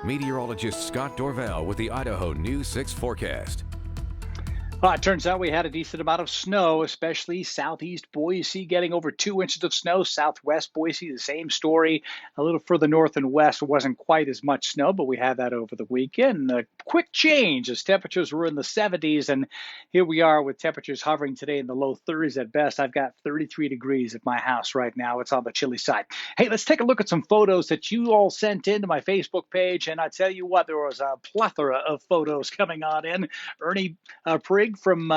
Meteorologist Scott Dorval with the Idaho News 6 forecast. Well, it turns out we had a decent amount of snow, especially southeast Boise, getting over 2 inches of snow. Southwest Boise, the same story. A little further north and west, it wasn't quite as much snow, but we had that over the weekend. A quick change as temperatures were in the 70s, and here we are with temperatures hovering today in the low 30s at best. I've got 33 degrees at my house right now. It's on the chilly side. Hey, let's take a look at some photos that you all sent in to my Facebook page, and I tell you what, there was a plethora of photos coming on in. Ernie Prigg from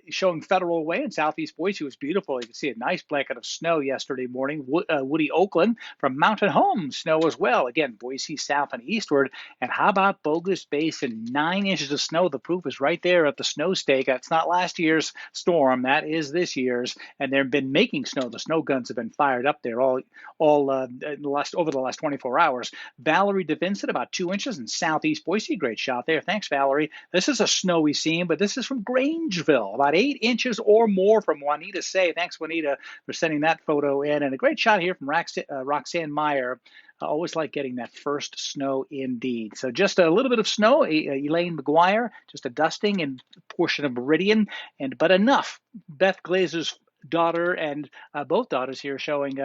showing Federal Way in southeast Boise was beautiful. You can see a nice blanket of snow yesterday morning. Woodie, Oakland from Mountain Home, snow as well. Again, Boise south and eastward. And how about Bogus Basin? 9 inches of snow. The proof is right there at the snow stake. That's not last year's storm. That is this year's. And they've been making snow. The snow guns have been fired up there over the last 24 hours. Valerie to Vincent, about 2 inches in southeast Boise. Great shot there. Thanks, Valerie. This is a snowy scene, but this is from Grangeville, about 8 inches or more from Juanita Say. Thanks, Juanita, for sending that photo in. And a great shot here from Roxanne MEIER. I always like getting that first snow indeed. So just a little bit of snow, ELAINE MCGUIRE, just a dusting and portion of Meridian, but enough. Beth GLASER's daughter and both daughters here showing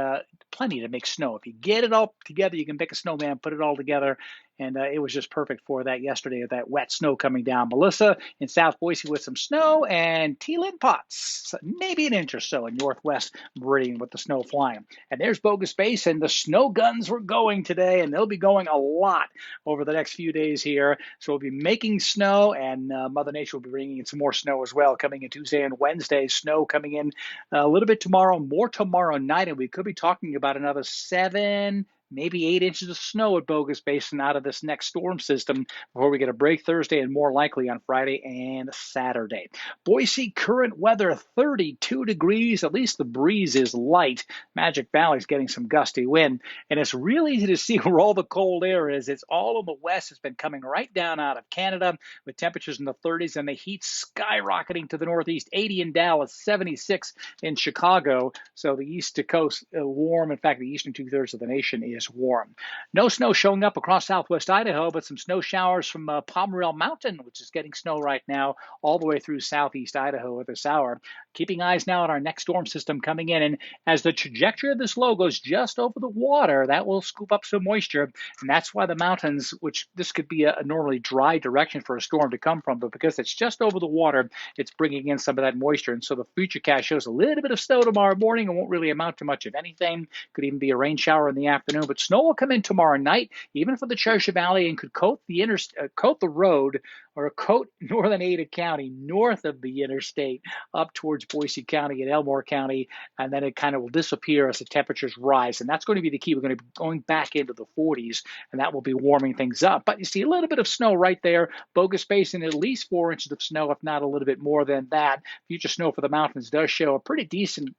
plenty to make snow. If you get it all together, you can make a snowman, put it all together. And it was just perfect for that yesterday, that wet snow coming down. Melissa in South Boise with some snow, and TLYNN Potts, maybe an inch or so in northwest Meridian with the snow flying. And there's Bogus Basin. The snow guns were going today, and they'll be going a lot over the next few days here. So we'll be making snow, and Mother Nature will be bringing in some more snow as well coming in Tuesday and Wednesday. Snow coming in a little bit tomorrow, more tomorrow night, and we could be talking about another 7, maybe 8 inches of snow at Bogus Basin out of this next storm system before we get a break Thursday and more likely on Friday and Saturday. Boise current weather, 32 degrees. At least the breeze is light. Magic Valley's getting some gusty wind. And it's really easy to see where all the cold air is. It's all in the west. It's been coming right down out of Canada with temperatures in the 30s and the heat skyrocketing to the northeast. 80 in Dallas, 76 in Chicago. So the east coast warm. In fact, the eastern 2/3 of the nation is warm. No snow showing up across southwest Idaho, but some snow showers from Pomerelle Mountain, which is getting snow right now all the way through southeast Idaho at this hour. Keeping eyes now on our next storm system coming in, and as the trajectory of this low goes just over the water, that will scoop up some moisture, and that's why the mountains, which this could be a normally dry direction for a storm to come from, but because it's just over the water, it's bringing in some of that moisture, and so the futurecast shows a little bit of snow tomorrow morning. It won't really amount to much of anything. Could even be a rain shower in the afternoon, but snow will come in tomorrow night, even for the Churchill Valley, and could coat the road or coat northern Ada County north of the interstate up towards Boise County and Elmore County, and then it kind of will disappear as the temperatures rise. And that's going to be the key. We're going to be going back into the 40s, and that will be warming things up. But you see a little bit of snow right there. Bogus Basin, at least 4 inches of snow, if not a little bit more than that. Future snow for the mountains does show a pretty decent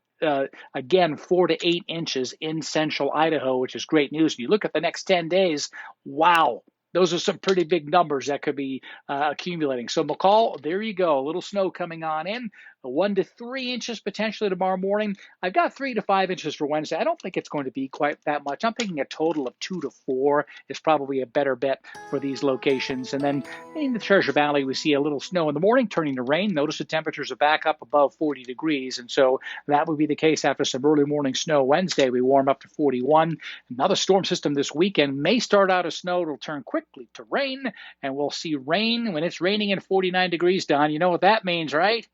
again, 4 to 8 inches in central Idaho, which is great news. If you look at the next 10 days, wow, those are some pretty big numbers that could be accumulating. So McCall, there you go. A little snow coming on in. 1 to 3 inches potentially tomorrow morning. I've got 3 to 5 inches for Wednesday. I don't think it's going to be quite that much. I'm thinking a total of 2 to 4 is probably a better bet for these locations. And then in the Treasure Valley, we see a little snow in the morning turning to rain. Notice the temperatures are back up above 40 degrees. And so that would be the case after some early morning snow. Wednesday, we warm up to 41. Another storm system this weekend may start out as snow. It'll turn quickly to rain, and we'll see rain when it's raining in 49 degrees, Don. You know what that means, right?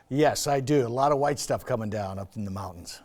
Yes, I do. A lot of white stuff coming down up in the mountains.